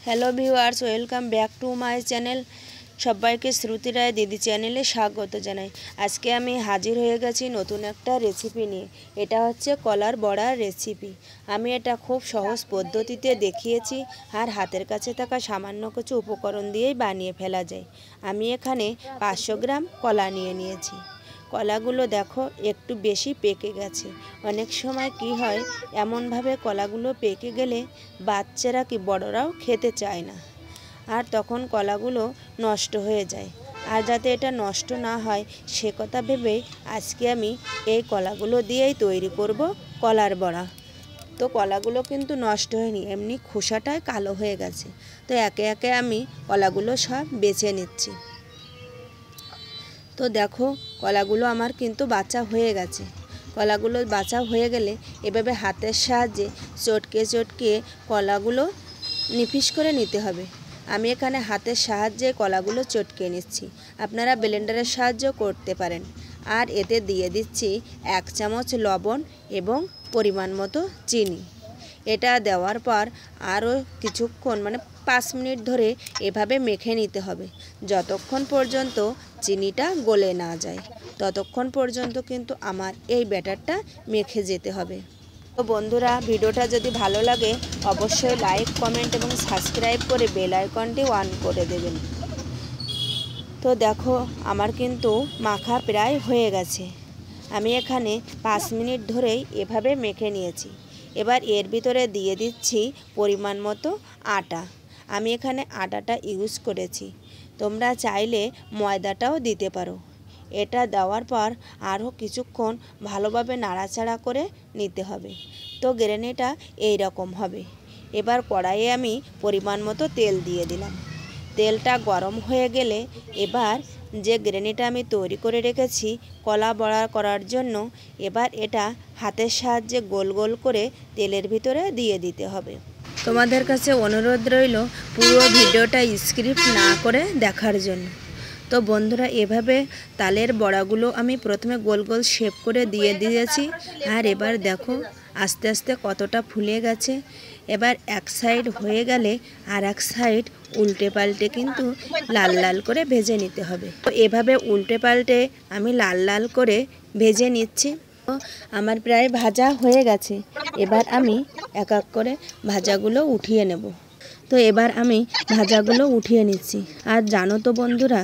Hello viewers, welcome back to my channel. সবাইকে শ্রুতি রায় দিদি চ্যানেলে স্বাগত জানাই। আজকে আমি হাজির হয়ে গেছি নতুন একটা রেসিপি নিয়ে। এটা হচ্ছে কলার বড়ার রেসিপি। আমি এটা খুব সহজ পদ্ধতিতে দেখিয়েছি, আর হাতের কাছে থাকা সামান্য কিছু উপকরণ দিয়েই বানিয়ে ফেলা যায়। আমি এখানে 500 গ্রাম কলা নিয়েছি। কলাগুলো দেখো একটু বেশি পেকে গেছে। অনেক সময় কি হয়, এমনভাবে কলাগুলো পেকে গেলে বাচ্চারা কি বড়রাও খেতে চায় না, আর তখন কলাগুলো নষ্ট হয়ে যায়। আর যাতে এটা নষ্ট না হয় সে কথা ভেবেই আজকে আমি এই কলাগুলো দিয়েই তৈরি করব কলার বড়া। তো কলাগুলো কিন্তু নষ্ট হয়নি, এমনি খোসাটাই কালো হয়ে গেছে। তো একে একে আমি কলাগুলো সব বেছে নিচ্ছি। তো দেখো কলাগুলো আমার কিন্তু বাছা হয়ে গেছে। কলাগুলো বাছা হয়ে গেলে এভাবে হাতের সাহায্যে চটকে কলাগুলো নিপিস করে নিতে হবে। আমি এখানে হাতের সাহায্যে কলাগুলো চটকে নিচ্ছি, আপনারা ব্লেন্ডারের সাহায্য করতে পারেন। আর এতে দিয়ে দিচ্ছি 1 চামচ লবণ এবং পরিমাণ মতো চিনি। এটা দেওয়ার পর আরও কিছুক্ষণ 5 মিনিট ধরে এভাবে মেখে নিতে হবে, যতক্ষণ পর্যন্ত চিনিটা গলে না যায় ততক্ষণ পর্যন্ত কিন্তু আমার এই ব্যাটারটা মেখে যেতে হবে। তো বন্ধুরা, ভিডিওটা যদি ভালো লাগে অবশ্যই লাইক, কমেন্ট এবং সাবস্ক্রাইব করে বেল আইকনটি অন করে দেবেন। তো দেখো আমার কিন্তু মাখা প্রায় হয়ে গেছে। আমি এখানে 5 মিনিট ধরেই এভাবে মেখে নিয়েছি। এবার এর ভিতরে দিয়ে দিচ্ছি পরিমাণ মতো আটা। আমি এখানে আটাটা ইউজ করেছি, তোমরা চাইলে ময়দাটাও দিতে পারো। এটা দেওয়ার পর আরও কিছুক্ষণ ভালোভাবে নাড়াচাড়া করে নিতে হবে। তো গ্রেনিটা এই রকম হবে। এবার কড়াইয়ে আমি পরিমাণ মতো তেল দিয়ে দিলাম। তেলটা গরম হয়ে গেলে এবার যে গ্রেনিটা আমি তৈরি করে রেখেছি কলা বড়া করার জন্য, এবার এটা হাতের সাহায্যে গোল গোল করে তেলের ভিতরে দিয়ে দিতে হবে। তোমাদের কাছে অনুরোধ রইল পুরো ভিডিওটা স্কিপ না করে দেখার জন্য। তো বন্ধুরা, এভাবে তালের বড়াগুলো আমি প্রথমে গোল গোল শেপ করে দিয়ে দিয়েছি। আর এবার দেখো আস্তে আস্তে কতটা ফুলে গেছে। এবার এক সাইড হয়ে গেলে আর এক সাইড উল্টে পাল্টে কিন্তু লাল লাল করে ভেজে নিতে হবে। তো এভাবে উল্টে পাল্টে আমি লাল লাল করে ভেজে নিচ্ছি। আমার প্রায় ভাজা হয়ে গেছে। এবার আমি এক এক করে ভাজাগুলো উঠিয়ে নেব। তো এবার আমি ভাজাগুলো উঠিয়ে নিচ্ছি। আর জানো তো বন্ধুরা,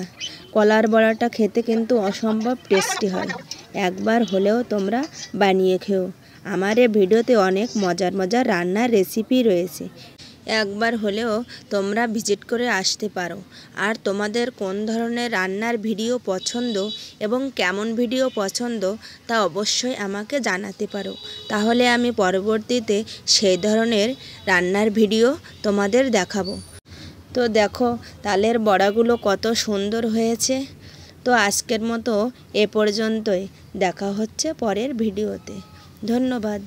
কলার বড়াটা খেতে কিন্তু অসম্ভব টেস্টি হয়। একবার হলেও তোমরা বানিয়ে খেও। আমার এই ভিডিওতে অনেক মজার মজার রান্নার রেসিপি রয়েছে, একবার হলেও তোমরা ভিজিট করে আসতে পারো। আর তোমাদের কোন ধরনের রান্নার ভিডিও পছন্দ এবং কেমন ভিডিও পছন্দ তা অবশ্যই আমাকে জানাতে পারো, তাহলে আমি পরবর্তীতে সেই ধরনের রান্নার ভিডিও তোমাদের দেখাবো। তো দেখো তালের বড়াগুলো কত সুন্দর হয়েছে। তো আজকের মতো এ পর্যন্তই, দেখা হচ্ছে পরের ভিডিওতে। ধন্যবাদ।